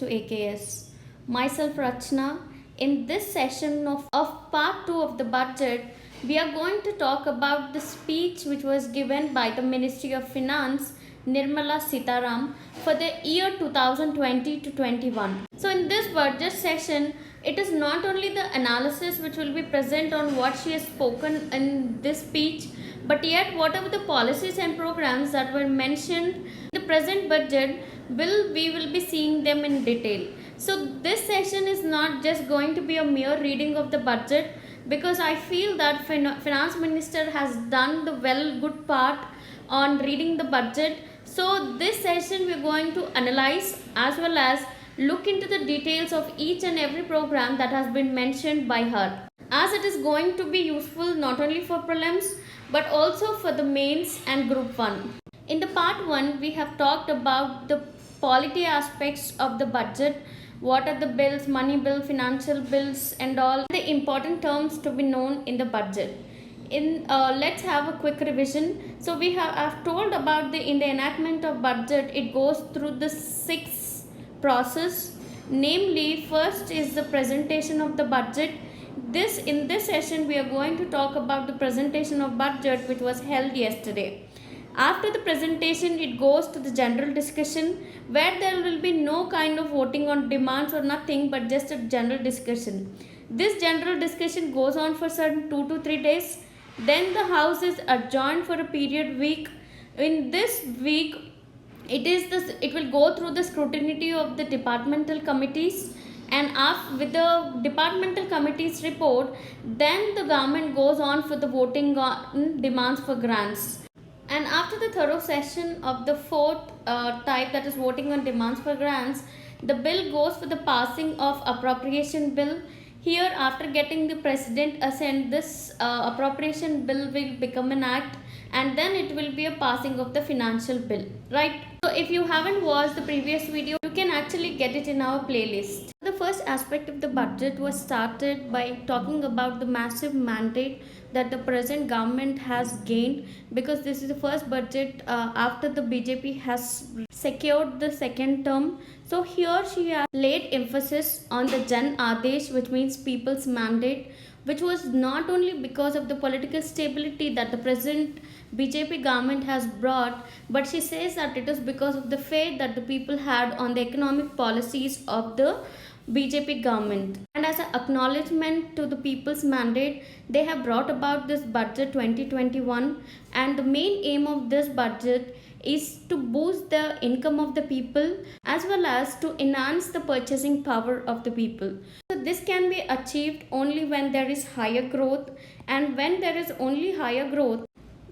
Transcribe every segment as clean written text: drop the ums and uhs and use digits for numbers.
to AKS. Myself Rachna. In this session of part 2 of the budget, we are going to talk about the speech which was given by the Ministry of Finance, Nirmala Sitaram, for the year 2020 to 21. So in this budget session, it is not only the analysis which will be present on what she has spoken in this speech, but yet whatever the policies and programs that were mentioned in the present budget, we will be seeing them in detail. So this session is not just going to be a mere reading of the budget, because I feel that Finance Minister has done the good part on reading the budget. So this session we are going to analyze as well as look into the details of each and every program that has been mentioned by her, as it is going to be useful not only for prelims but also for the mains and group 1. In the part 1, we have talked about the polity aspects of the budget, what are the bills, money bill, financial bills and all the important terms to be known in the budget. Let's have a quick revision. So I've told about in the enactment of budget, it goes through the 6 process. Namely, first is the presentation of the budget. In this session we are going to talk about the presentation of budget which was held yesterday. After the presentation, it goes to the general discussion, where there will be no kind of voting on demands or nothing, but just a general discussion. This general discussion goes on for certain 2 to 3 days. Then the House is adjourned for a period week. In this week, it will go through the scrutiny of the departmental committees, and with the departmental committees report, then the government goes on for the voting on demands for grants. And after the thorough session of the 4th type, that is voting on demands for grants, the bill goes for the passing of appropriation bill. Here, after getting the president assent, this appropriation bill will become an act, and then it will be a passing of the financial bill, right? So if you haven't watched the previous video, you can actually get it in our playlist. The first aspect of the budget was started by talking about the massive mandate that the present government has gained, because this is the first budget after the BJP has secured the second term. So here she has laid emphasis on the Jan Adesh, which means people's mandate, which was not only because of the political stability that the present BJP government has brought, but she says that it is because of the faith that the people had on the economic policies of the BJP government. And as an acknowledgement to the people's mandate, they have brought about this budget 2021, and the main aim of this budget is to boost the income of the people as well as to enhance the purchasing power of the people. So this can be achieved only when there is higher growth, and when there is only higher growth,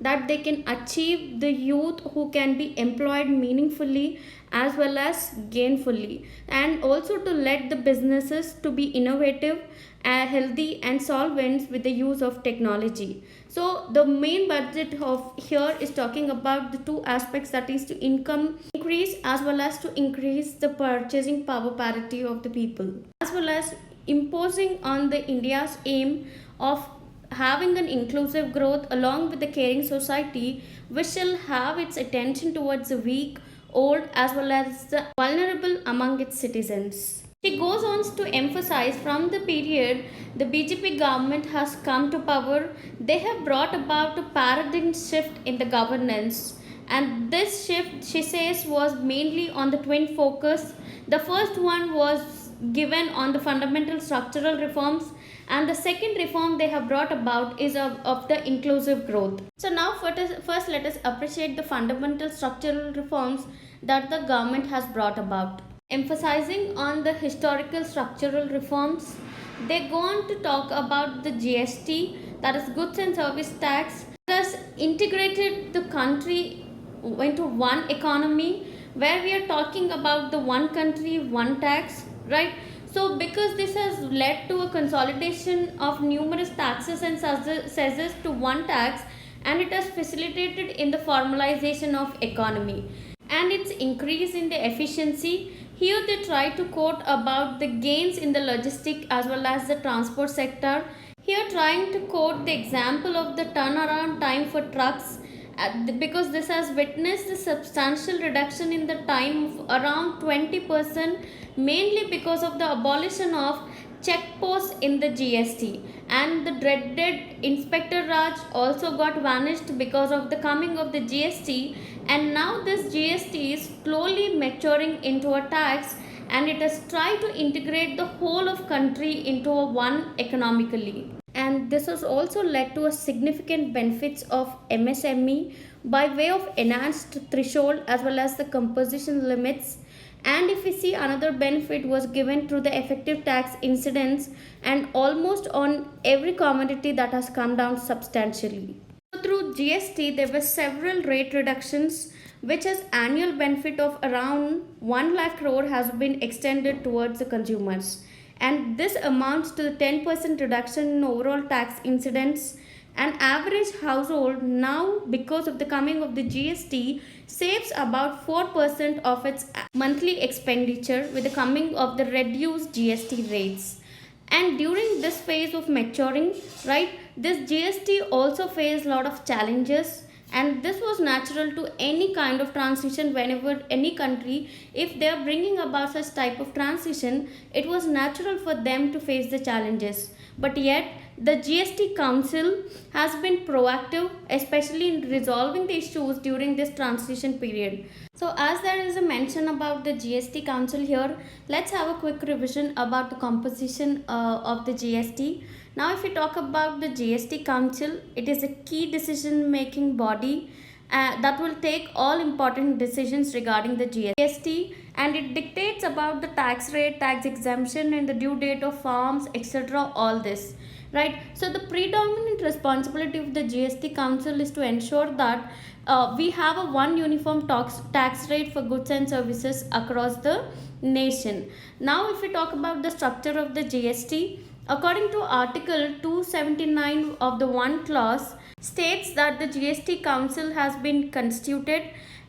that they can achieve the youth who can be employed meaningfully as well as gainfully, and also to let the businesses to be innovative, healthy and solvent with the use of technology. So the main budget of here is talking about the 2 aspects, that is to income increase as well as to increase the purchasing power parity of the people, as well as imposing on the India's aim of having an inclusive growth along with the caring society, which shall have its attention towards the weak, old as well as the vulnerable among its citizens. She goes on to emphasize, from the period the BJP government has come to power, they have brought about a paradigm shift in the governance, and this shift, she says, was mainly on the twin focus. The first one was given on the fundamental structural reforms, and the second reform they have brought about is of the inclusive growth. So now first let us appreciate the fundamental structural reforms that the government has brought about. Emphasizing on the historical structural reforms, they go on to talk about the GST, that is goods and service tax, thus integrated the country into one economy, where we are talking about the one country, one tax, right? So because this has led to a consolidation of numerous taxes and cesses to one tax, and it has facilitated in the formalization of economy and its increase in the efficiency. Here they try to quote about the gains in the logistic as well as the transport sector. Here trying to quote the example of the turnaround time for trucks because this has witnessed a substantial reduction in the time of around 20%, mainly because of the abolition of check posts in the GST, and the dreaded Inspector Raj also got vanished because of the coming of the GST, and now this GST is slowly maturing into a tax, and it has tried to integrate the whole of country into a one economically. And this has also led to a significant benefits of MSME by way of enhanced threshold as well as the composition limits. And if we see, another benefit was given through the effective tax incidence, and almost on every commodity that has come down substantially. So through GST there were several rate reductions, which has annual benefit of around 1 lakh crore has been extended towards the consumers, and this amounts to the 10% reduction in overall tax incidence. An average household now, because of the coming of the GST, saves about 4% of its monthly expenditure with the coming of the reduced GST rates. And during this phase of maturing, right, this GST also faced a lot of challenges, and this was natural to any kind of transition. Whenever any country, if they are bringing about such type of transition, it was natural for them to face the challenges. But yet the GST Council has been proactive, especially in resolving the issues during this transition period. So as there is a mention about the GST Council here, let's have a quick revision about the composition of the GST. Now if we talk about the GST Council, it is a key decision making body that will take all important decisions regarding the GST, and it dictates about the tax rate, tax exemption, and the due date of forms, etc. all this. Right. So the predominant responsibility of the GST Council is to ensure that we have a one uniform tax rate for goods and services across the nation. Now if we talk about the structure of the GST, according to Article 279 of the one clause, states that the GST Council has been constituted,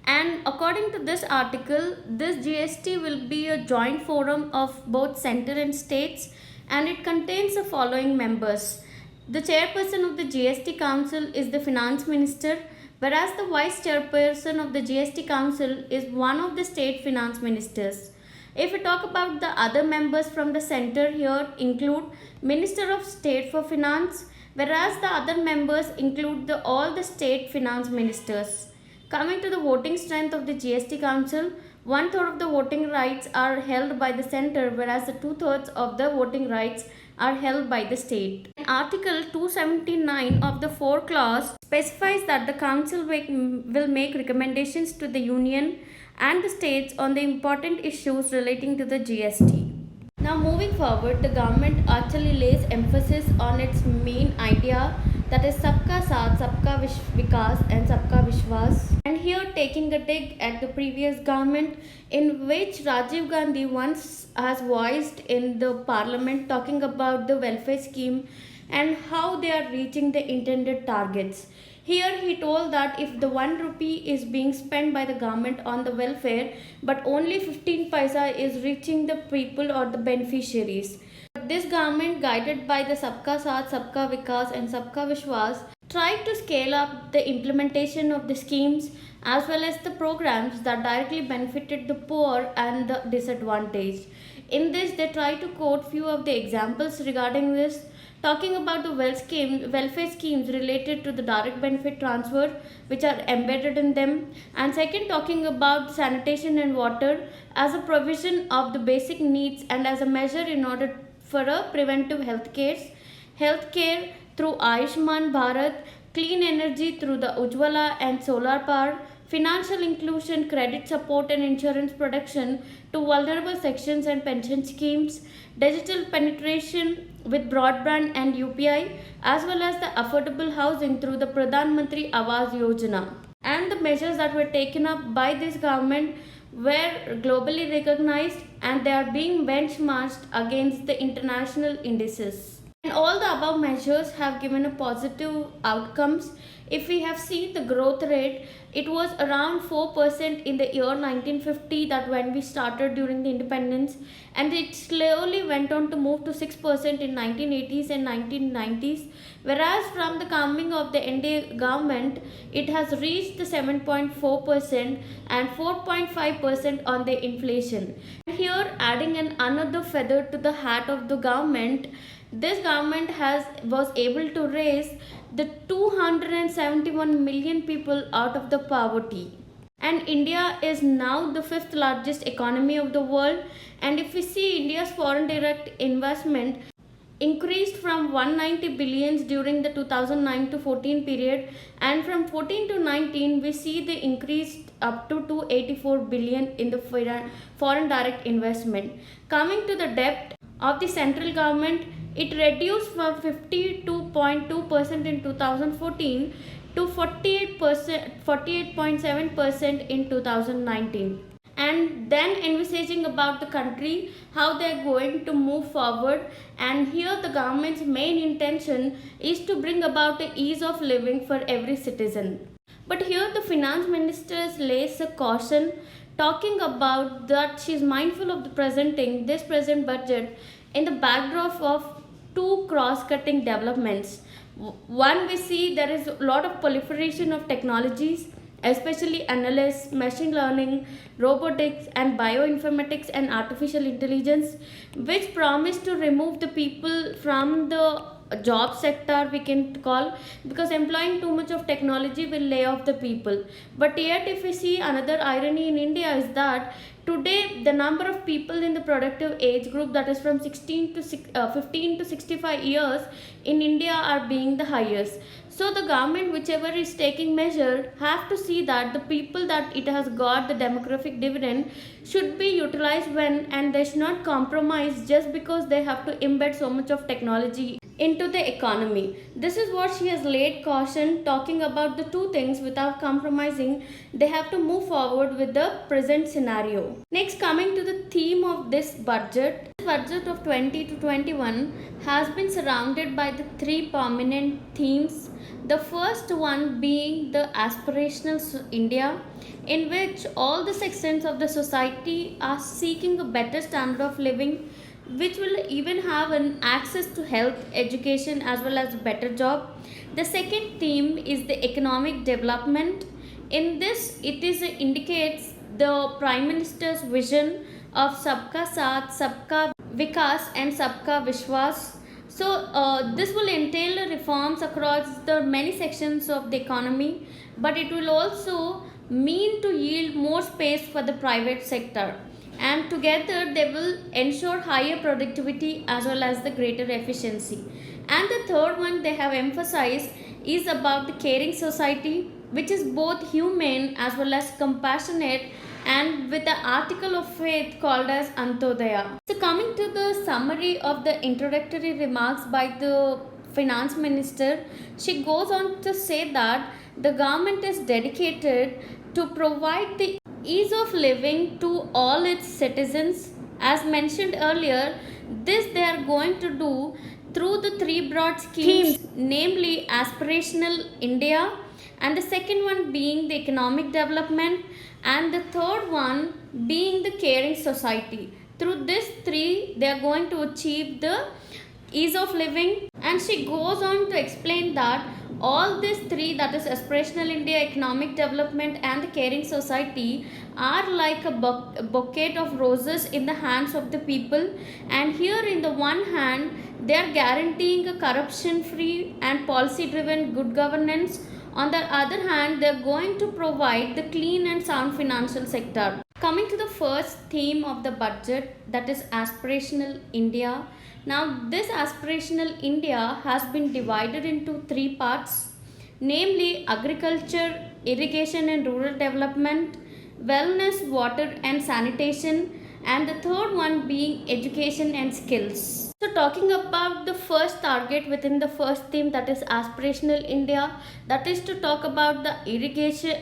and according to this article, this GST will be a joint forum of both center and states, and it contains the following members. The chairperson of the GST Council is the Finance Minister, whereas the vice chairperson of the GST Council is one of the state finance ministers. If we talk about the other members from the center, here include Minister of State for Finance, whereas the other members include all the state finance ministers. Coming to the voting strength of the GST Council, 1/3 of the voting rights are held by the center, whereas the 2/3 of the voting rights are held by the state. Article 279 of the 4 clause specifies that the council will make recommendations to the union and the states on the important issues relating to the GST. Now moving forward, the government actually lays emphasis on its main idea, that is Sabka Saath, Sabka Vikas and Sabka Vishwas. And here taking a dig at the previous government, in which Rajiv Gandhi once has voiced in the parliament talking about the welfare scheme and how they are reaching the intended targets. Here he told that if the 1 rupee is being spent by the government on the welfare, but only 15 paisa is reaching the people or the beneficiaries. This government, guided by the Sabka Saath, Sabka Vikas and Sabka Vishwas, tried to scale up the implementation of the schemes as well as the programs that directly benefited the poor and the disadvantaged. In this, they try to quote few of the examples regarding this, talking about the welfare schemes related to the direct benefit transfer which are embedded in them, and second talking about sanitation and water as a provision of the basic needs and as a measure in order for a preventive healthcare through Ayushman Bharat, clean energy through the Ujjwala and solar power, financial inclusion, credit support and insurance protection to vulnerable sections and pension schemes, digital penetration with broadband and UPI, as well as the affordable housing through the Pradhan Mantri Awas Yojana. And the measures that were taken up by this government were globally recognized, and they are being benchmarked against the international indices. All the above measures have given a positive outcomes. If we have seen the growth rate, it was around 4% in the year 1950, that when we started during the independence, and it slowly went on to move to 6% in 1980s and 1990s, whereas from the coming of the NDA government, it has reached the 7.4% and 4.5% on the inflation. Here, adding another feather to the hat of the government, this government was able to raise the 271 million people out of the poverty. And India is now the fifth largest economy of the world. And if we see India's foreign direct investment increased from 190 billions during the 2009 to 14 period, and from 14 to 19 we see the increase up to 284 billion in the foreign direct investment. Coming to the debt of the central government, it reduced from 52.2% in 2014 to 48.7% in 2019. And then envisaging about the country, how they are going to move forward, and here the government's main intention is to bring about a ease of living for every citizen. But here the finance minister lays a caution, talking about that she is mindful of presenting this present budget in the backdrop of two cross-cutting developments. One, we see there is a lot of proliferation of technologies, especially analysis, machine learning, robotics, and bioinformatics and artificial intelligence, which promise to remove the people from the job sector, we can call, because employing too much of technology will lay off the people. But yet, if we see another irony in India is that today the number of people in the productive age group, that is from 15 to 65 years in India, are being the highest. So the government, whichever is taking measure, have to see that the people that it has got the demographic dividend should be utilized when, and they should not compromise just because they have to embed so much of technology into the economy. This is what she has laid caution, talking about the two things without compromising. They have to move forward with the present scenario. Next, coming to the theme of this budget. This budget of 20 to 21 has been surrounded by the three prominent themes. The first one being the Aspirational India, in which all the sections of the society are seeking a better standard of living, which will even have an access to health, education, as well as a better job. The second theme is the economic development. In this, it indicates the Prime Minister's vision of Sabka Saath, Sabka Vikas, and Sabka Vishwas. So this will entail reforms across the many sections of the economy, but it will also mean to yield more space for the private sector, and together they will ensure higher productivity as well as the greater efficiency. And the third one they have emphasized is about the caring society, which is both humane as well as compassionate, and with the article of faith called as Antyodaya. So coming to the summary of the introductory remarks by the finance minister, she goes on to say that the government is dedicated to provide the ease of living to all its citizens. As mentioned earlier, this they are going to do through the three broad schemes, namely Aspirational India, and the second one being the economic development, and the third one being the caring society. Through these three, they are going to achieve the ease of living. And she goes on to explain that all these three, that is Aspirational India, economic development, and the caring society, are like a bouquet of roses in the hands of the people. And here, in the one hand, they are guaranteeing a corruption free and policy driven good governance. On the other hand, they are going to provide the clean and sound financial sector. Coming to the first theme of the budget, that is Aspirational India. Now, this Aspirational India has been divided into three parts, namely agriculture, irrigation and rural development, wellness, water and sanitation, and the third one being education and skills. So talking about the first target within the first theme, that is Aspirational India, that is to talk about the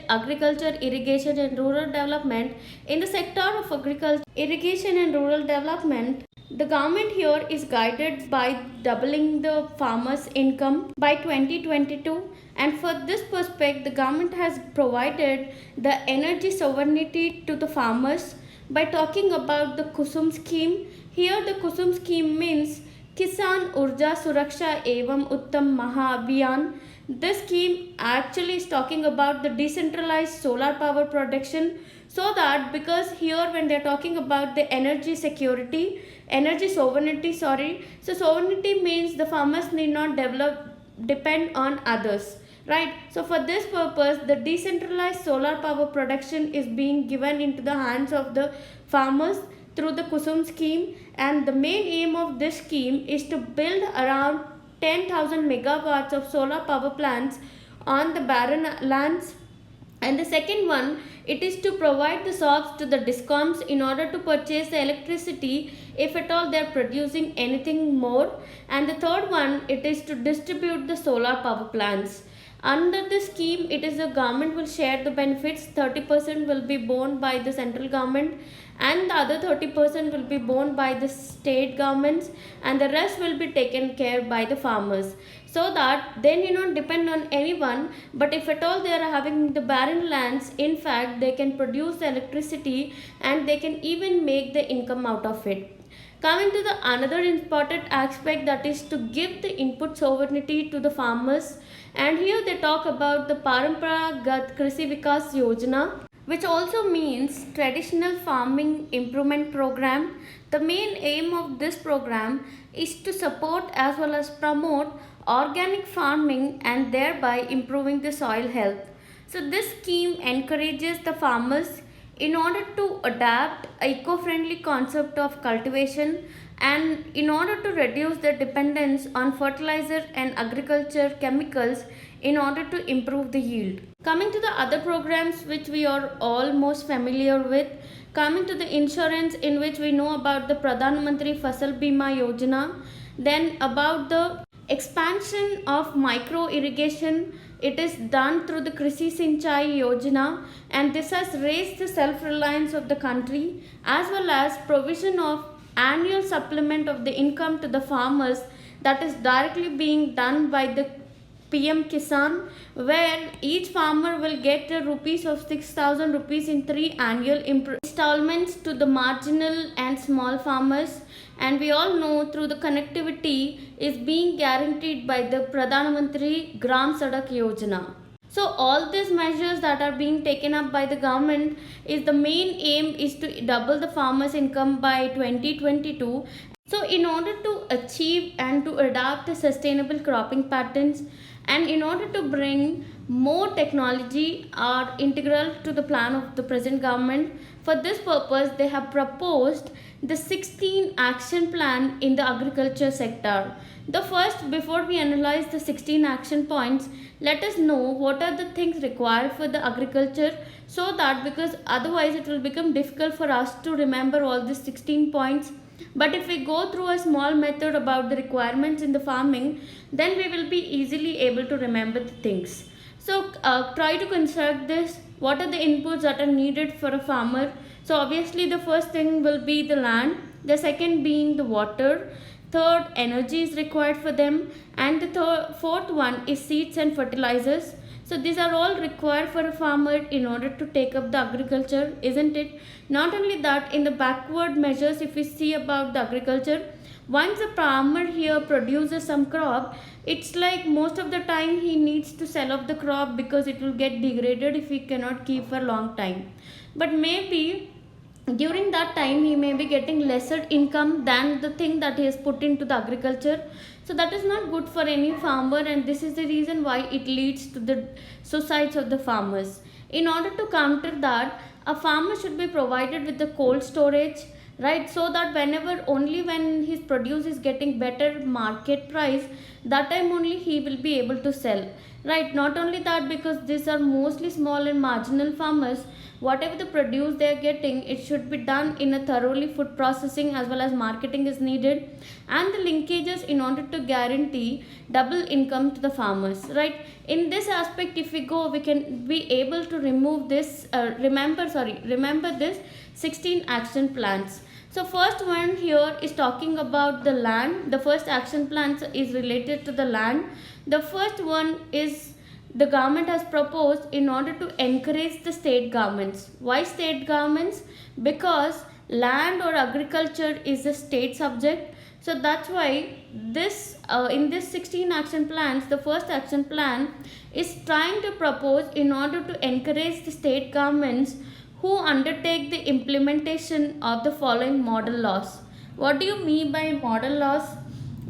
agriculture, irrigation and rural development. In the sector of agriculture, irrigation and rural development, The government here is guided by doubling the farmers' income by 2022, and for this perspective, the government has provided the energy sovereignty to the farmers by talking about the Kusum scheme. Here, the Kusum scheme means Kisan Urja Suraksha Evam Uttam Maha Abhiyan. This scheme actually is talking about the decentralized solar power production, so that because here when they are talking about the energy sovereignty, so sovereignty means the farmers need not depend on others, right? So for this purpose, the decentralized solar power production is being given into the hands of the farmers through the Kusum scheme, and the main aim of this scheme is to build around 10,000 megawatts of solar power plants on the barren lands. And the second one, it is to provide the sobs to the discoms in order to purchase the electricity if at all they are producing anything more. And the third one, it is to distribute the solar power plants. Under the scheme, it is the government will share the benefits. 30% will be borne by the central government, and the other 30% will be borne by the state governments, and the rest will be taken care by the farmers, so that they need not depend on anyone. But if at all they are having the barren lands, in fact they can produce the electricity and they can even make the income out of it. Coming to the another important aspect, that is to give the input sovereignty to the farmers, and here they talk about the Paramparagat Krishi Vikas Yojana, which also means traditional farming improvement program. The main aim of this program is to support as well as promote organic farming and thereby improving the soil health. So this scheme encourages the farmers in order to adapt eco-friendly concept of cultivation, and in order to reduce their dependence on fertilizer and agriculture chemicals in order to improve the yield. Coming to the other programs which we are almost familiar with, coming to the insurance, in which we know about the Pradhan Mantri Fasal Bima Yojana, then about the expansion of micro irrigation, it is done through the Krishi Sinchai Yojana, and this has raised the self-reliance of the country, as well as provision of annual supplement of the income to the farmers, that is directly being done by the PM Kisan, where each farmer will get the rupees of 6,000 rupees in 3 annual installments to the marginal and small farmers. And we all know through the connectivity is being guaranteed by the Pradhan Mantri Gram Sadak Yojana. So all these measures that are being taken up by the government, is the main aim is to double the farmers' income by 2022. So in order to achieve and to adapt the sustainable cropping patterns, and in order to bring more technology are integral to the plan of the present government. For this purpose, they have proposed the 16 action plan in the agriculture sector. The first, before we analyze the 16 action points, let us know what are the things required for the agriculture, so that because otherwise it will become difficult for us to remember all these 16 points. But if we go through a small method about the requirements in the farming, then we will be easily able to remember the things. So try to construct this. What are the inputs that are needed for a farmer? So obviously the first thing will be the land, the second being the water, third energy is required for them, and the fourth one is seeds and fertilizers. So these are all required for a farmer in order to take up the agriculture, isn't it? Not only that, in the backward measures, if we see about the agriculture, once a farmer here produces some crop, it's like most of the time he needs to sell off the crop because it will get degraded if he cannot keep for a long time. But maybe during that time he may be getting lesser income than the thing that he has put into the agriculture. So that is not good for any farmer, and this is the reason why it leads to the suicides of the farmers. In order to counter that, a farmer should be provided with the cold storage, right, so that whenever only when his produce is getting better market price, that time only he will be able to sell, right. Not only that, because these are mostly small and marginal farmers, whatever the produce they are getting, it should be done in a thoroughly food processing as well as marketing is needed, and the linkages in order to guarantee double income to the farmers, right. In this aspect, if we go, we can be able to remove this remember this 16 action plans. So first one here is talking about the land. The first action plan is related to the land. The first one is the government has proposed in order to encourage the state governments. Why state governments? Because land or agriculture is a state subject. So that's why this in this 16 action plans, the first action plan is trying to propose in order to encourage the state governments who undertake the implementation of the following model laws. What do you mean by model laws?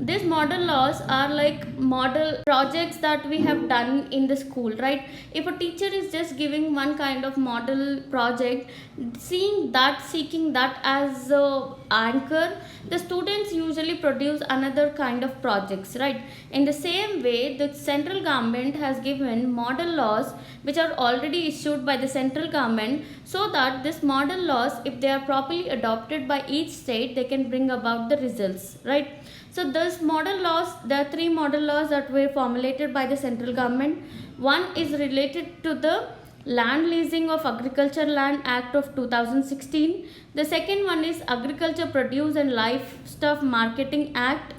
These model laws are like model projects that we have done in the school, right? If a teacher is just giving one kind of model project, seeking that as a anchor, the students usually produce another kind of projects, right? In the same way, the central government has given model laws which are already issued by the central government, so that this model laws, if they are properly adopted by each state, they can bring about the results, right? So those model laws, there are three model laws that were formulated by the central government. One is related to the Land Leasing of Agriculture Land Act of 2016. The second one is Agriculture Produce and Livestock Marketing Act,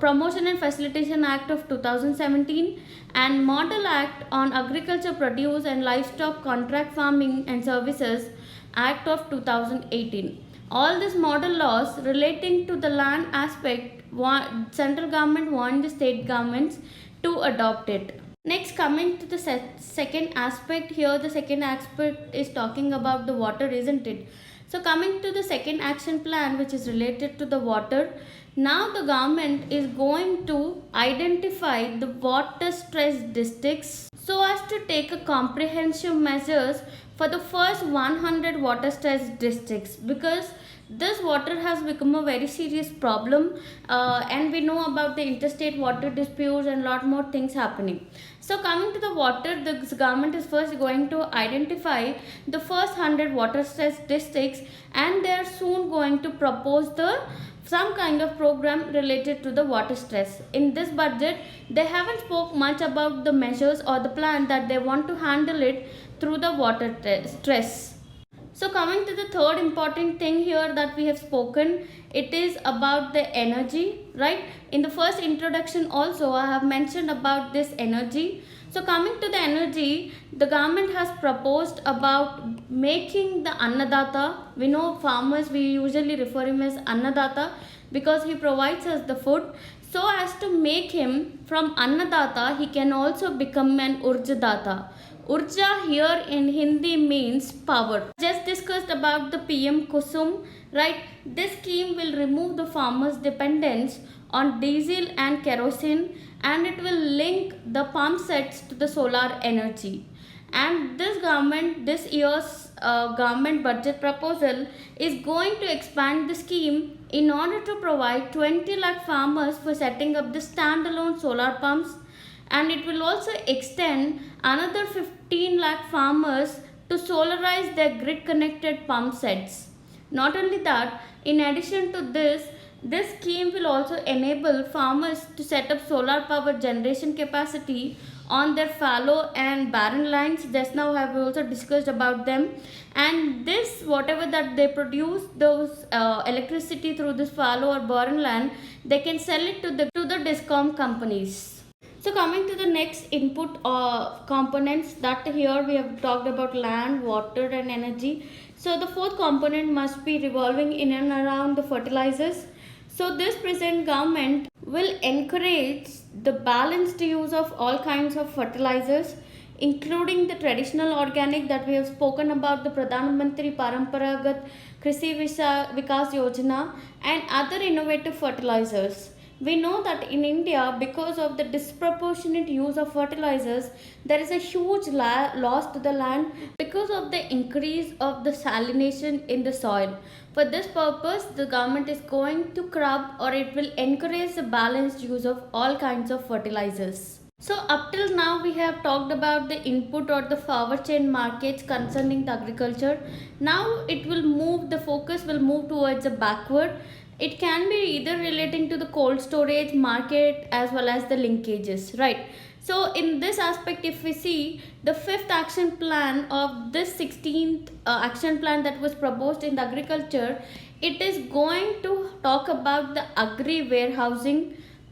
Promotion and Facilitation Act of 2017, and Model Act on Agriculture Produce and Livestock Contract Farming and Services Act of 2018. All these model laws relating to the land aspect, central government want the state governments to adopt it. Next, coming to the second aspect here, the second aspect is talking about the water, isn't it? So coming to the second action plan, which is related to the water, now the government is going to identify the water stressed districts so as to take a comprehensive measures for the first 100 water stressed districts, because this water has become a very serious problem, and we know about the interstate water disputes and lot more things happening. So coming to the water, the government is first going to identify the first 100 water stressed districts, and they are soon going to propose some kind of program related to the water stress. In this budget, they haven't spoke much about the measures or the plan that they want to handle it through the water stress. So coming to the third important thing here that we have spoken, it is about the energy, right? In the first introduction also I have mentioned about this energy. So coming to the energy, the government has proposed about making the Annadata. We know farmers, we usually refer him as Annadata because he provides us the food. So as to make him from Annadata, he can also become an Urjadata. Urja here in Hindi means power. Just discussed about the PM Kusum, right? This scheme will remove the farmers' dependence on diesel and kerosene, and it will link the pump sets to the solar energy. And this year's government budget proposal is going to expand the scheme in order to provide 20 lakh farmers for setting up the standalone solar pumps, and it will also extend another 15 lakh farmers to solarize their grid connected pump sets. Not only that, in addition to this scheme will also enable farmers to set up solar power generation capacity on their fallow and barren lands. Just now I have also discussed about them, and this whatever that they produce, those electricity through this fallow or barren land, they can sell it to the discom companies. So coming to the next input components, that here we have talked about land, water and energy. So the fourth component must be revolving in and around the fertilizers. So this present government will encourage the balanced use of all kinds of fertilizers, including the traditional organic that we have spoken about, the Pradhan Mantri Paramparagat Krishi Vikas Yojana, and other innovative fertilizers. We know that in India, because of the disproportionate use of fertilizers, there is a huge loss to the land because of the increase of the salination in the soil. For this purpose, the government is going to curb, or it will encourage the balanced use of all kinds of fertilizers. So up till now we have talked about the input or the forward chain markets concerning the agriculture. Now the focus will move towards the backward. It can be either relating to the cold storage market as well as the linkages, right? So in this aspect, if we see the fifth action plan of this 16th action plan that was proposed in the agriculture, it is going to talk about the agri warehousing,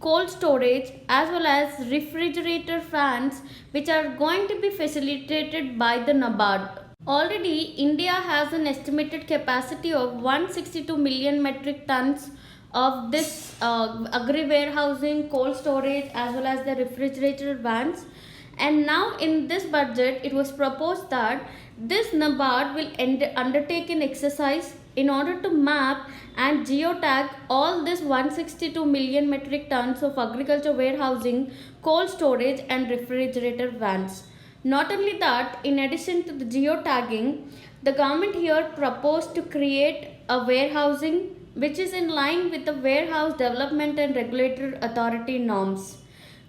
cold storage, as well as refrigerator fans, which are going to be facilitated by the NABARD. Already, India has an estimated capacity of 162 million metric tons of this agri warehousing, cold storage, as well as the refrigerator vans. And now in this budget, it was proposed that this NABARD will undertake an exercise in order to map and geotag all this 162 million metric tons of agriculture warehousing, cold storage, and refrigerator vans. Not only that, in addition to the geotagging, the government here proposed to create a warehousing which is in line with the Warehouse Development and Regulatory Authority norms.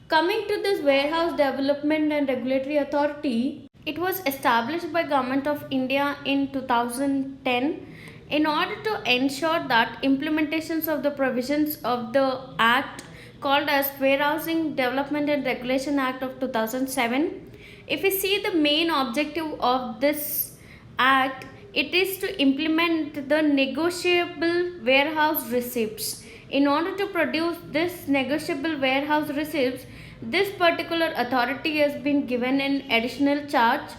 Coming to this Warehouse Development and Regulatory Authority, it was established by Government of India in 2010 in order to ensure that implementations of the provisions of the Act called as Warehousing Development and Regulation Act of 2007. If we see the main objective of this Act, it is to implement the negotiable warehouse receipts. In order to produce this negotiable warehouse receipts, this particular authority has been given an additional charge,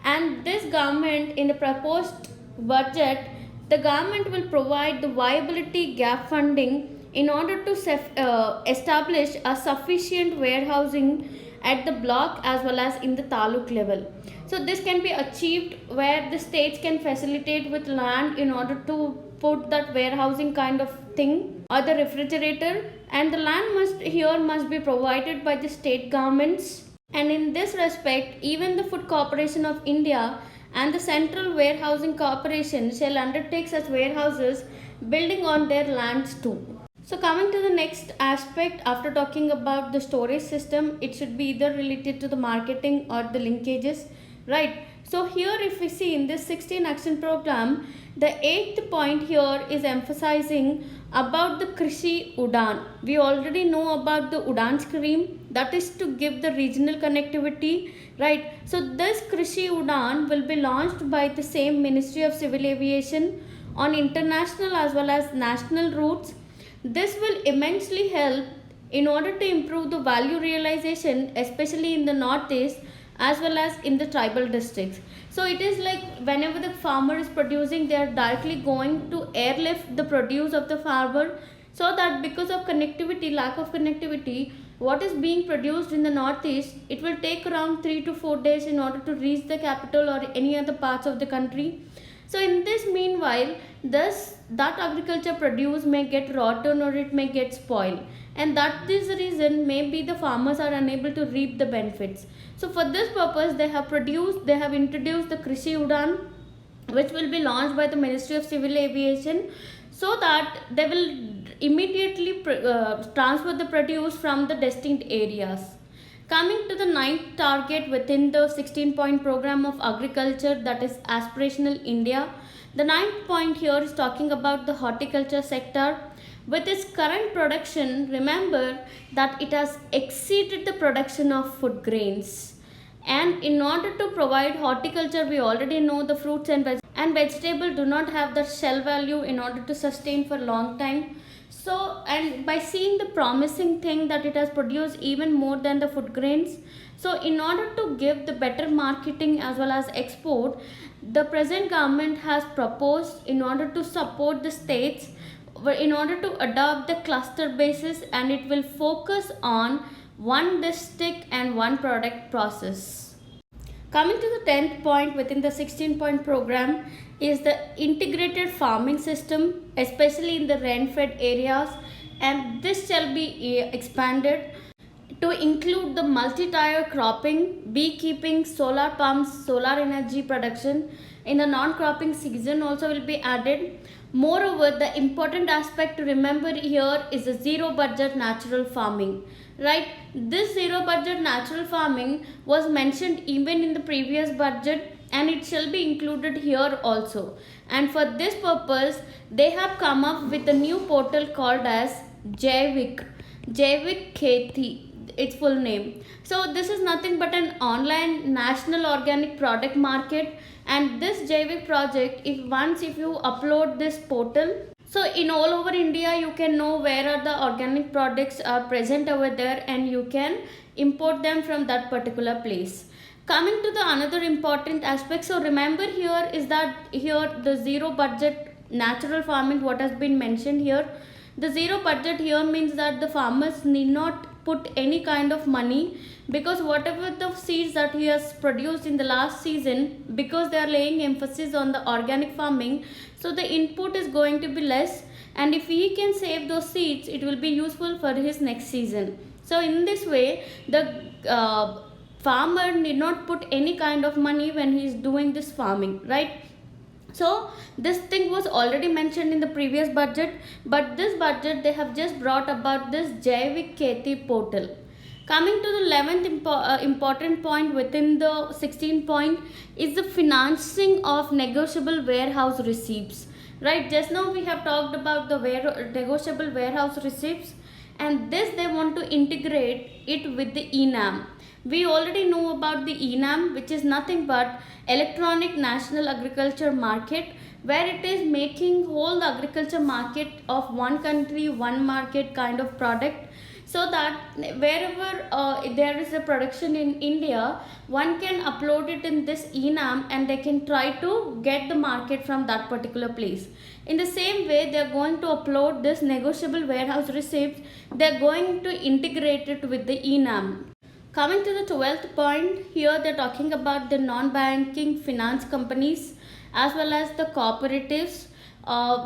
and this government in the proposed budget, the government will provide the viability gap funding in order to establish a sufficient warehousing at the block as well as in the taluk level. So this can be achieved where the states can facilitate with land in order to put that warehousing kind of thing or the refrigerator, and the land must be provided by the state governments. And in this respect, even the Food Corporation of India and the Central Warehousing Corporation shall undertake such warehouses building on their lands too. So coming to the next aspect, after talking about the storage system, it should be either related to the marketing or the linkages, right? So here if we see in this 16 action program, the 8th point here is emphasizing about the Krishi Udan. We already know about the Udan scheme, that is to give the regional connectivity, right? So this Krishi Udan will be launched by the same Ministry of Civil Aviation on international as well as national routes. This will immensely help in order to improve the value realization, especially in the northeast as well as in the tribal districts. So it is like whenever the farmer is producing, they are directly going to airlift the produce of the farmer, so that because of connectivity, lack of connectivity, what is being produced in the northeast, it will take around 3 to 4 days in order to reach the capital or any other parts of the country. So in this meanwhile, that agriculture produce may get rotten or it may get spoiled, and that is the reason maybe the farmers are unable to reap the benefits. So for this purpose, they have introduced the Krishi Udan, which will be launched by the Ministry of Civil Aviation, so that they will immediately transfer the produce from the destined areas. Coming to the 9th target within the 16-point program of agriculture, that is Aspirational India. The 9th point here is talking about the horticulture sector. With its current production, remember that it has exceeded the production of food grains. And in order to provide horticulture, we already know the fruits and vegetables do not have the shell value in order to sustain for a long time. So, and by seeing the promising thing that it has produced even more than the food grains, so in order to give the better marketing as well as export, the present government has proposed in order to support the states in order to adopt the cluster basis, and it will focus on one district and one product process. Coming to the 10th point within the 16-point program is the integrated farming system, especially in the rain-fed areas, and this shall be expanded to include the multi-tier cropping, beekeeping, solar pumps, solar energy production. In the non-cropping season also will be added. Moreover, the important aspect to remember here is the zero budget natural farming. Right, this zero budget natural farming was mentioned even in the previous budget, and it shall be included here also. And for this purpose, they have come up with a new portal called as Jaivik Kheti, its full name. So this is nothing but an online national organic product market, and this Jaivik project, if you upload this portal, So in all over India, you can know where are the organic products are present over there, and you can import them from that particular place. Coming to the another important aspect, so remember here is that here the zero budget natural farming, what has been mentioned here, the zero budget here means that the farmers need not put any kind of money, because whatever the seeds that he has produced in the last season, because they are laying emphasis on the organic farming, so the input is going to be less, and if he can save those seeds, it will be useful for his next season. So in this way, the farmer need not put any kind of money when he is doing this farming, right? So this thing was already mentioned in the previous budget, but this budget they have just brought about this Jaivik Kheti portal. Coming to the 11th important point within the 16 point is the financing of negotiable warehouse receipts. Right, just now we have talked about the negotiable warehouse receipts, and this they want to integrate it with the ENAM. We already know about the ENAM, which is nothing but Electronic National Agriculture Market, where it is making whole the agriculture market of one country, one market kind of product, so that wherever there is a production in India, one can upload it in this ENAM and they can try to get the market from that particular place. In the same way, they are going to upload this negotiable warehouse receipts, they are going to integrate it with the ENAM. Coming to the 12th point, here they are talking about the non-banking finance companies as well as the cooperatives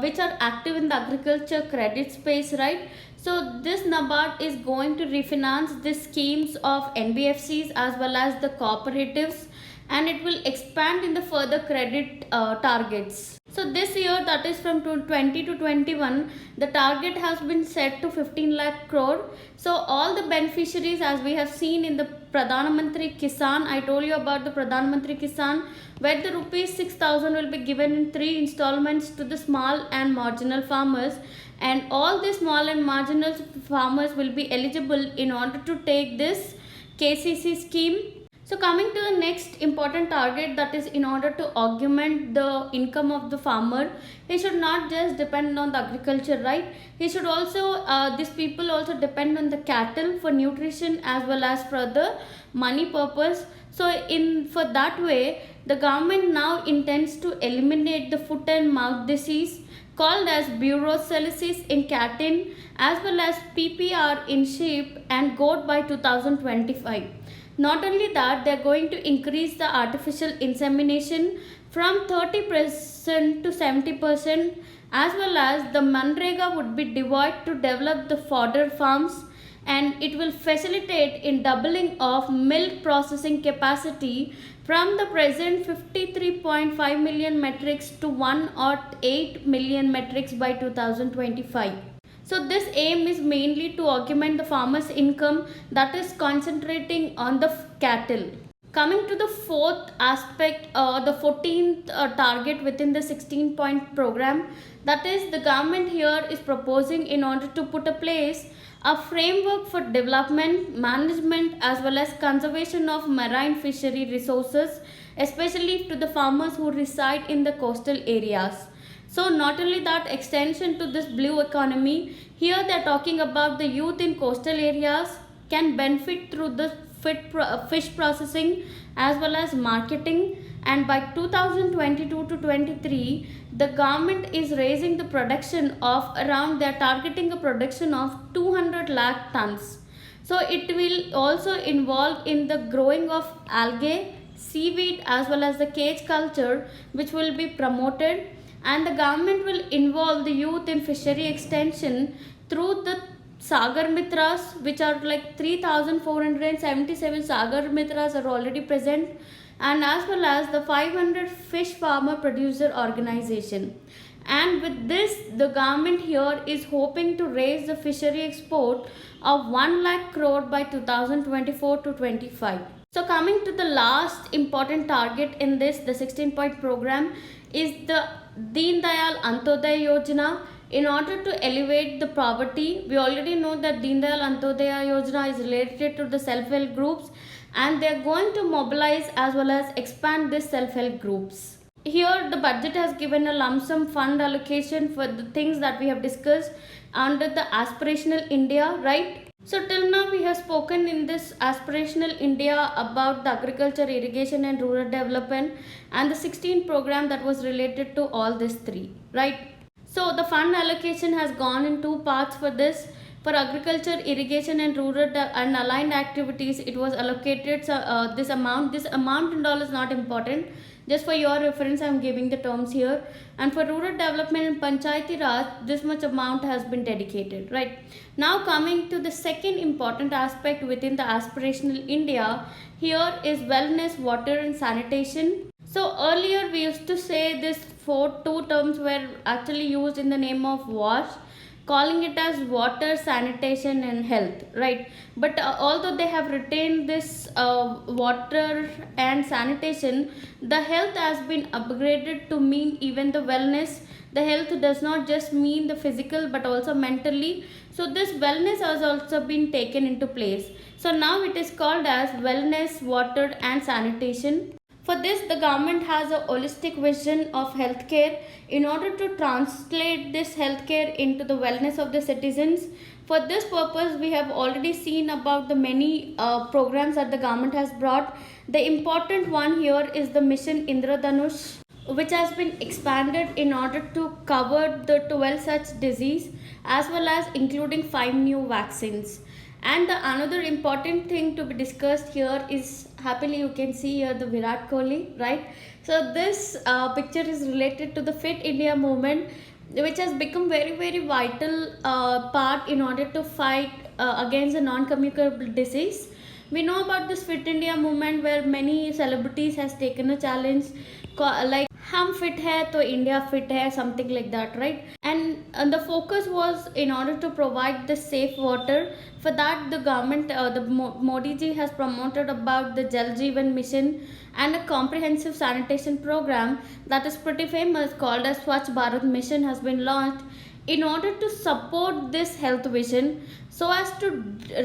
which are active in the agriculture credit space, right? So this NABARD is going to refinance the schemes of NBFCs as well as the cooperatives, and it will expand in the further credit targets. So this year, that is from 20 to 21, the target has been set to 15 lakh crore. So all the beneficiaries, as we have seen in the Pradhan Mantri Kisan, I told you about the Pradhan Mantri Kisan, where the rupees 6,000 will be given in 3 installments to the small and marginal farmers, and all the small and marginal farmers will be eligible in order to take this KCC scheme. So coming to the next important target, that is in order to augment the income of the farmer, he should not just depend on the agriculture, right? He should also, these people also depend on the cattle for nutrition as well as for the money purpose. So for that way, the government now intends to eliminate the foot and mouth disease called as brucellosis in cattle as well as PPR in sheep and goat by 2025. Not only that, they are going to increase the artificial insemination from 30% to 70%, as well as the Manrega would be divided to develop the fodder farms, and it will facilitate in doubling of milk processing capacity from the present 53.5 million metrics to 108 million metrics by 2025. So this aim is mainly to augment the farmer's income, that is concentrating on the cattle. Coming to the fourth aspect, the 14th target within the 16-point program, that is the government here is proposing in order to put a place a framework for development, management as well as conservation of marine fishery resources, especially to the farmers who reside in the coastal areas. So not only that, extension to this blue economy, here they are talking about the youth in coastal areas can benefit through the fish processing as well as marketing, and by 2022 to 23 the government is raising the production of around, they are targeting a production of 200 lakh tons. So it will also involve in the growing of algae, seaweed as well as the cage culture, which will be promoted, and the government will involve the youth in fishery extension through the Sagar Mitras, which are like 3,477 Sagar Mitras are already present, and as well as the 500 fish farmer producer organization. And with this, the government here is hoping to raise the fishery export of 1 lakh crore by 2024 to 25. So coming to the last important target in this, the 16-point program, is the Deen Dayal Antyodaya Yojana. In order to elevate the poverty, we already know that Deen Dayal Antyodaya Yojana is related to the self-help groups, and they are going to mobilize as well as expand these self-help groups. here the budget has given a lump sum fund allocation for the things that we have discussed under the Aspirational India, right? So till now we have spoken in this Aspirational India about the agriculture, irrigation and rural development and the 16 program that was related to all these three, right? So the fund allocation has gone in two parts for this. For agriculture, irrigation and rural and aligned activities, it was allocated this amount. This amount in dollars is not important. Just for your reference, I am giving the terms here. And for rural development and Panchayati Raj, this much amount has been dedicated, right? Now coming to the second important aspect within the Aspirational India, here is wellness, water and sanitation. So earlier we used to say this two terms were actually used in the name of WASH, calling it as water, sanitation and health, right? But although they have retained this water and sanitation, the health has been upgraded to mean even the wellness. The health does not just mean the physical but also mentally. So this wellness has also been taken into place. So now it is called as wellness, water and sanitation. For this, the government has a holistic vision of healthcare in order to translate this healthcare into the wellness of the citizens. For this purpose, we have already seen about the many programs that the government has brought. The important one here is the Mission Indradhanush, which has been expanded in order to cover the 12 such disease as well as including 5 new vaccines. And the another important thing to be discussed here is, happily you can see here the Virat Kohli, right? So this picture is related to the Fit India movement, which has become very vital part in order to fight against a non-communicable disease. We know about this Fit India movement where many celebrities has taken a challenge like हम fit है तो India fit है, something like that, right? And the focus was in order to provide the safe water. For that, the government, Modi ji has promoted about the Jal Jeevan mission and a comprehensive sanitation program that is pretty famous called as Swachh Bharat mission has been launched in order to support this health vision so as to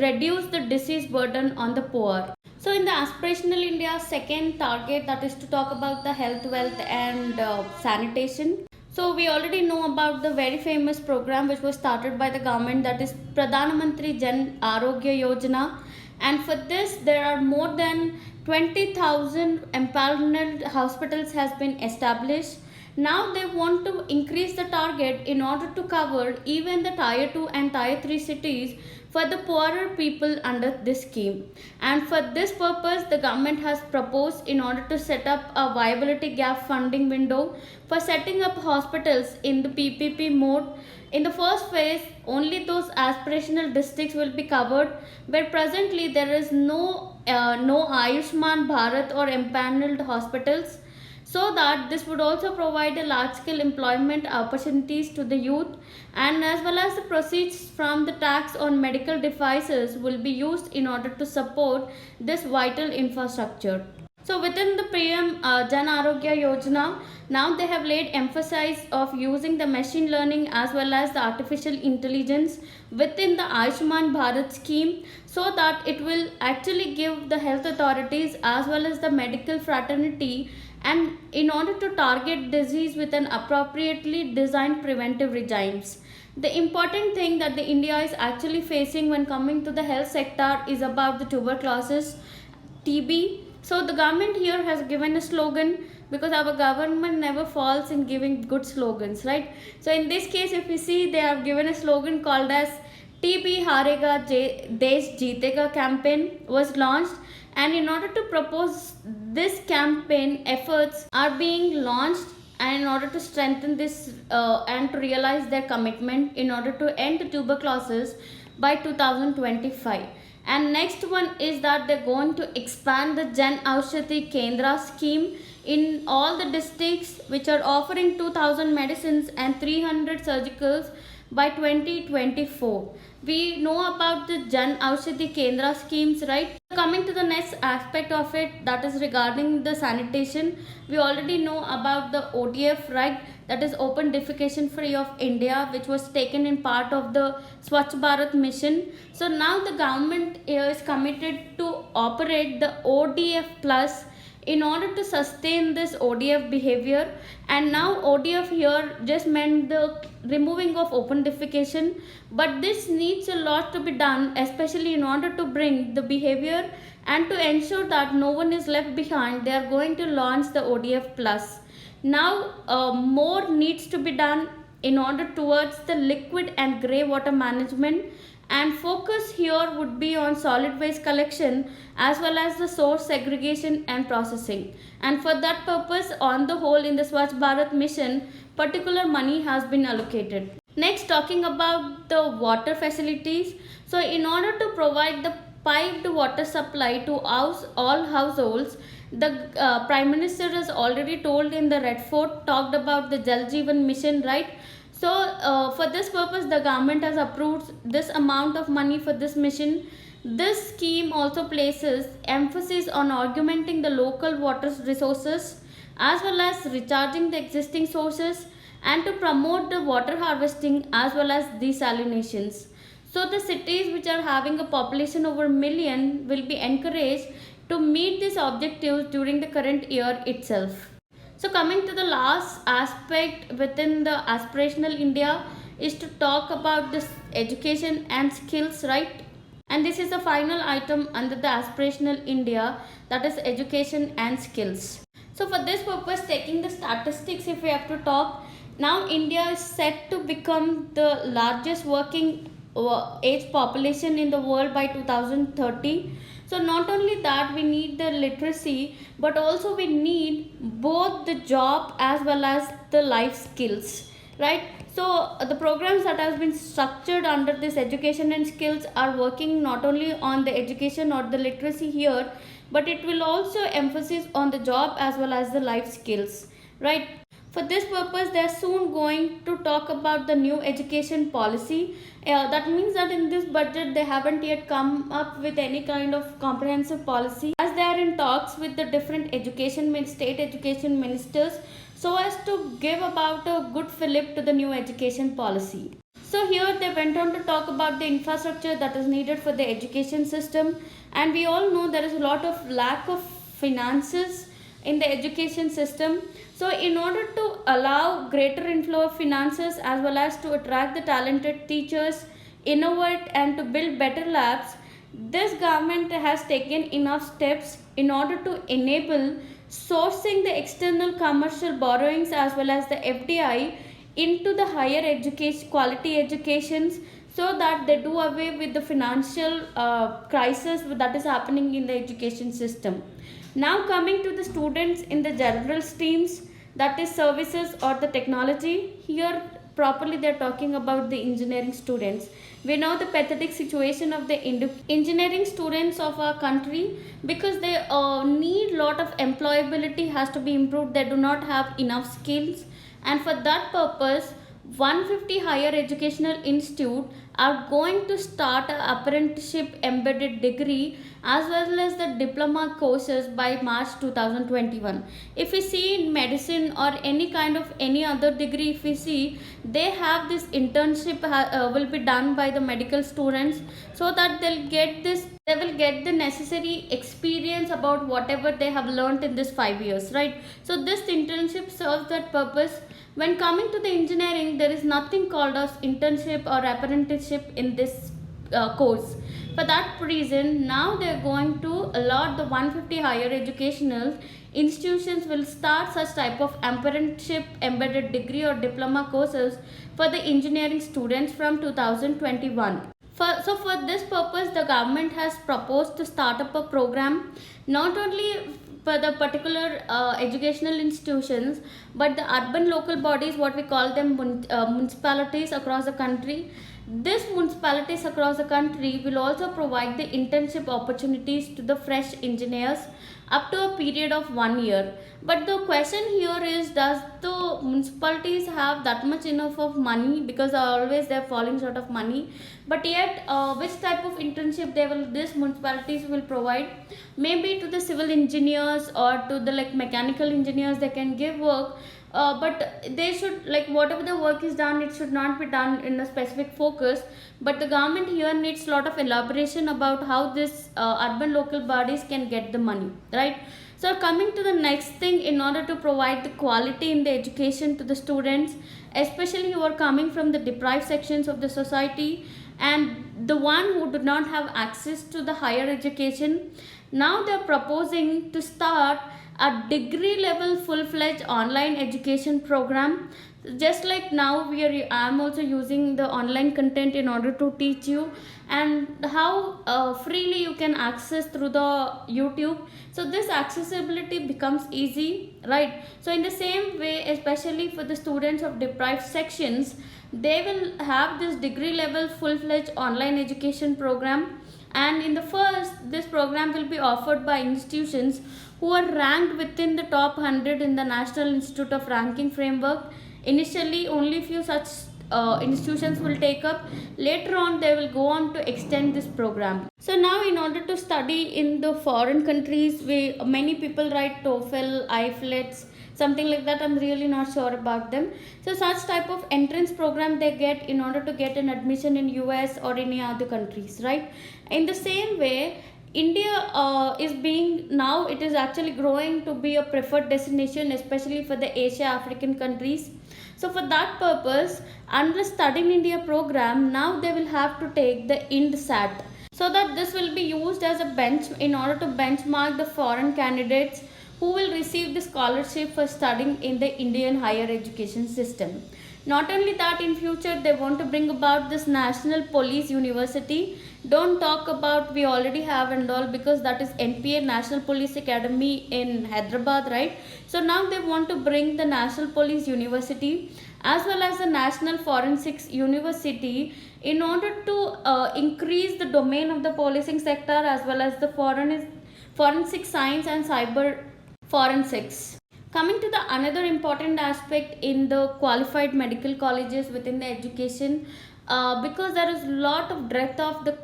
reduce the disease burden on the poor. So in the Aspirational India second target, that is to talk about the health, wealth and sanitation. So we already know about the very famous program which was started by the government, that is Pradhan Mantri Jan Arogya Yojana. And for this there are more than 20,000 empaneled hospitals has been established. Now they want to increase the target in order to cover even the tier 2 and tier 3 cities for the poorer people under this scheme. And for this purpose, the government has proposed in order to set up a viability gap funding window for setting up hospitals in the PPP mode. In the first phase, only those aspirational districts will be covered, where presently there is no Ayushman Bharat or empaneled hospitals, so that this would also provide a large scale employment opportunities to the youth, and as well as the proceeds from the tax on medical devices will be used in order to support this vital infrastructure. So within the PM Jan Arogya Yojana, now they have laid emphasis of using the machine learning as well as the artificial intelligence within the Ayushman Bharat scheme, so that it will actually give the health authorities as well as the medical fraternity and in order to target disease with an appropriately designed preventive regimes. The important thing that the India is actually facing when coming to the health sector is about the tuberculosis, TB. So the government here has given a slogan, because our government never falls in giving good slogans, right? So in this case, if you see, they have given a slogan called as TB Harega Desh Jeetega campaign was launched. And in order to propose this campaign, efforts are being launched, and in order to strengthen this and to realize their commitment in order to end the tuberculosis by 2025. And next one is that they're going to expand the Jan Aushadhi Kendra scheme in all the districts which are offering 2000 medicines and 300 surgicals by 2024. We know about the Jan Aushadhi Kendra schemes, right? Coming to the next aspect of it, that is regarding the sanitation. We already know about the ODF, right? That is Open Defecation Free of India, which was taken in part of the Swachh Bharat mission. So now the government is committed to operate the ODF plus in order to sustain this ODF behavior. And now ODF here just meant the removing of open defecation, but this needs a lot to be done, especially in order to bring the behavior and to ensure that no one is left behind. They are going to launch the ODF plus. Now more needs to be done in order towards the liquid and grey water management, and focus here would be on solid waste collection as well as the source segregation and processing. And for that purpose, on the whole, in the Swachh Bharat mission, particular money has been allocated. Next, talking about the water facilities. So in order to provide the piped water supply to all households, the Prime Minister has already told in the Red Fort, talked about the Jal Jeevan mission, right? So for this purpose, the government has approved this amount of money for this mission. This scheme also places emphasis on augmenting the local water resources as well as recharging the existing sources, and to promote the water harvesting as well as desalinations. So the cities which are having a population over a million will be encouraged to meet these objectives during the current year itself. So coming to the last aspect within the aspirational India is to talk about this education and skills, right? And this is the final item under the aspirational India, that is education and skills. So for this purpose, taking the statistics, if we have to talk, now India is set to become the largest working age population in the world by 2030. So not only that, we need the literacy, but also we need both the job as well as the life skills, right? So the programs that has been structured under this education and skills are working not only on the education or the literacy here, but it will also emphasize on the job as well as the life skills, right? For this purpose, they are soon going to talk about the new education policy. That means that in this budget, they haven't yet come up with any kind of comprehensive policy, as they are in talks with the different state education ministers, so as to give about a good fillip to the new education policy. So here they went on to talk about the infrastructure that is needed for the education system, and we all know there is a lot of lack of finances in the education system. So in order to allow greater inflow of finances as well as to attract the talented teachers, innovate and to build better labs, this government has taken enough steps in order to enable sourcing the external commercial borrowings as well as the FDI into the higher education, quality educations, so that they do away with the financial crisis that is happening in the education system. Now coming to the students in the general streams, that is services or the technology, here properly they are talking about the engineering students. We know the pathetic situation of the engineering students of our country, because they need lot of employability has to be improved. They do not have enough skills, and for that purpose 150 higher educational institute are going to start an apprenticeship embedded degree as well as the diploma courses by March 2021. If we see in medicine or any other degree, if we see, they have this internship will be done by the medical students, so that they will get the necessary experience about whatever they have learned in this 5 years, right? So this internship serves that purpose. When coming to the engineering, there is nothing called as internship or apprenticeship in this course. For that reason, now they are going to allot the 150 higher educational institutions will start such type of apprenticeship embedded degree or diploma courses for the engineering students from 2021. So for this purpose, the government has proposed to start up a program not only for the particular educational institutions, but the urban local bodies, what we call them municipalities across the country. These municipalities across the country will also provide the internship opportunities to the fresh engineers up to a period of 1 year. But the question here is, does the municipalities have that much enough of money? Because always they are falling short of money. But yet, which type of internship these municipalities will provide? Maybe to the civil engineers or to the mechanical engineers they can give work. but they should, like, whatever the work is done, it should not be done in a specific focus, but the government here needs a lot of elaboration about how this urban local bodies can get the money, right? So coming to the next thing, in order to provide the quality in the education to the students, especially who are coming from the deprived sections of the society and the one who do not have access to the higher education, now they are proposing to start a degree level full-fledged online education program. Just like now I'm also using the online content in order to teach you, and how freely you can access through the YouTube. So this accessibility becomes easy, right? So in the same way, especially for the students of deprived sections, they will have this degree level full-fledged online education program, and in the first, this program will be offered by institutions who are ranked within the top 100 in the National Institute of Ranking Framework. Initially, only few such institutions will take up. Later on, they will go on to extend this program. So now, in order to study in the foreign countries, many people write TOEFL, IELTS, something like that. I'm really not sure about them. So such type of entrance program they get in order to get an admission in US or any other countries, right? In the same way, India is being, now it is actually growing to be a preferred destination, especially for the Asia African countries. So for that purpose, under Studying India program, now they will have to take the IND-SAT, so that this will be used as a bench in order to benchmark the foreign candidates who will receive the scholarship for studying in the Indian higher education system. Not only that, in future they want to bring about this National Police University. Don't talk about, we already have and all, because that is NPA, National Police Academy in Hyderabad, right? So now they want to bring the National Police University as well as the National Forensics University in order to increase the domain of the policing sector as well as the forensic science and cyber forensics. Coming to the another important aspect in the qualified medical colleges within the education, because there is a lot of breadth of the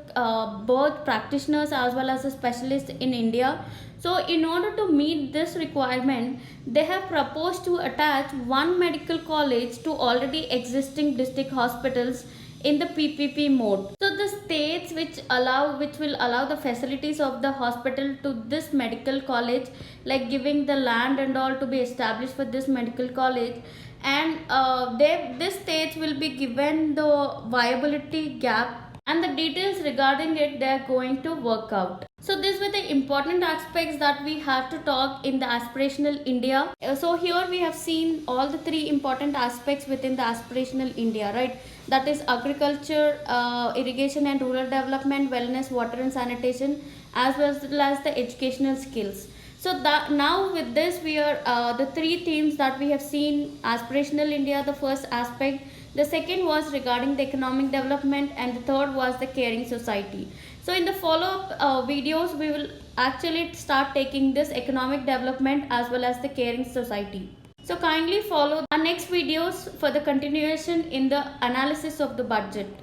both practitioners as well as the specialists in India. So in order to meet this requirement, they have proposed to attach one medical college to already existing district hospitals in the PPP mode. So the states which will allow the facilities of the hospital to this medical college, like giving the land and all to be established for this medical college, and this states will be given the viability gap, and the details regarding it they are going to work out. So these were the important aspects that we had to talk in the Aspirational India. So here we have seen all the three important aspects within the Aspirational India, right? That is agriculture, irrigation and rural development, wellness, water and sanitation, as well as the educational skills. So that now with this we are the three themes that we have seen: Aspirational India, the first aspect, the second was regarding the economic development, and the third was the caring society. So in the follow-up videos, we will actually start taking this economic development as well as the caring society. So kindly follow our next videos for the continuation in the analysis of the budget.